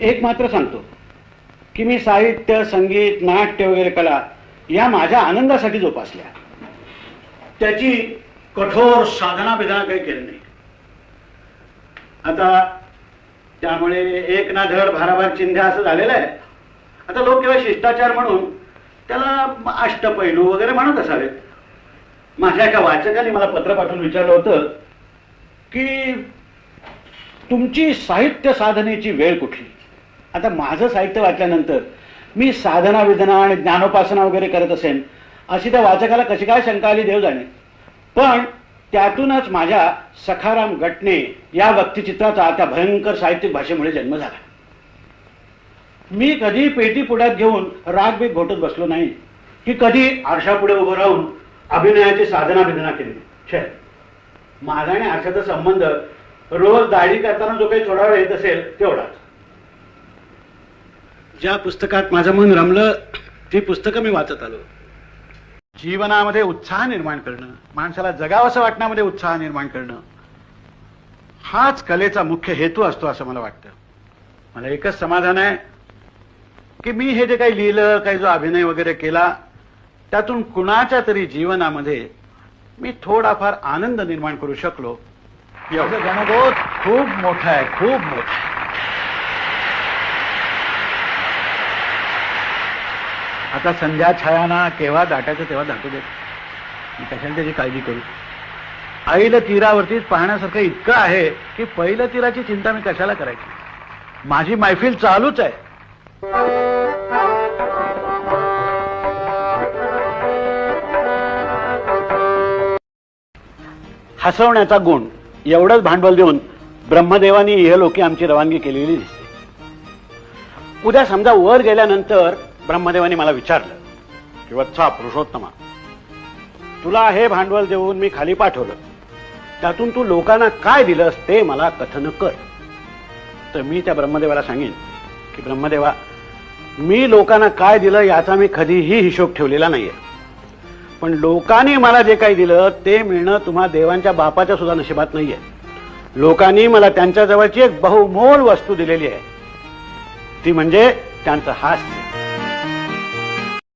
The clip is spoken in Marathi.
एक मात्र सांगतो की मी साहित्य, संगीत, नाट्य वगैरे कला या माझ्या आनंदासाठी जोपासल्या. त्याची कठोर साधना बिधना काही केली नाही. आता त्यामुळे एक ना धड भाराभार चिंध्या असं झालेलं आहे. आता लोक केवळ शिष्टाचार म्हणून त्याला अष्टपैलू वगैरे म्हणत असावेत. माझ्या एका वाचकाने मला पत्र पाठवून विचारलं होतं की तुमची साहित्य साधनेची वेळ कुठली. आता माझं साहित्य वाचल्यानंतर मी साधना विधना आणि ज्ञानोपासना वगैरे करत असेन अशी त्या वाचकाला कशी काय शंका आली देव जाणे. पण त्यातूनच माझ्या सखाराम गटणे या व्यक्तिचित्राचा त्या भयंकर साहित्यिक भाषेमुळे जन्म झाला. मी कधी पेटी पुढ्यात घेऊन राग बीग घोटत बसलो नाही की कधी आरशापुढे उभं राहून अभिनयाची साधना बिधना केली. छे, माझा आणि आरशाचा संबंध रोज दाढी करताना जो काही थोडा वेळ येत असेल तेवढाच. ज्या पुस्तकात माझं मन रमलं ती पुस्तकं मी वाचत आलो. जीवनामध्ये उत्साह निर्माण करणं, माणसाला जगावंसं वाटण्यामध्ये उत्साह निर्माण करणं हाच कलेचा मुख्य हेतू असतो असं मला वाटतं. मला एकच समाधान आहे की मी हे जे काही लिहिलं, काही जो अभिनय वगैरे केला त्यातून कुणाच्या तरी जीवनामध्ये मी थोडाफार आनंद निर्माण करू शकलो. याचं गणगोत खूप मोठा आहे, खूप मोठा. आता संध्या छायाना केव्हा दाटायचं तेव्हा दाटू देत. मी कशाला त्याची काळजी करू. आईला तीरावरतीच पाहण्यासारखं इतकं आहे की पहिलं तीराची चिंता मी कशाला करायची. माझी मैफिल चालूच आहे. हसवण्याचा गुण एवढंच भांडवल देऊन ब्रह्मदेवानी इहलोकी आमची रवानगी केलेली दिसते. उद्या समजा वर गेल्यानंतर ब्रह्मदेवानी मला विचारलं की वत्सा पुरुषोत्तमा, तुला हे भांडवल देऊन मी खाली पाठवलं, त्यातून तू लोकांना काय दिलंस ते मला कथन कर. तर मी त्या ब्रह्मदेवाला सांगेन की ब्रह्मदेवा, मी लोकांना काय दिलं याचा मी कधीही हिशोब ठेवलेला नाहीये. पण लोकांनी मला जे काही दिलं ते मिळणं तुम्हा देवांच्या बापाच्या सुद्धा नशिबात नाहीये. लोकांनी मला त्यांच्या जवळची एक बहुमोल वस्तू दिलेली आहे, ती म्हणजे त्यांचं हास्य.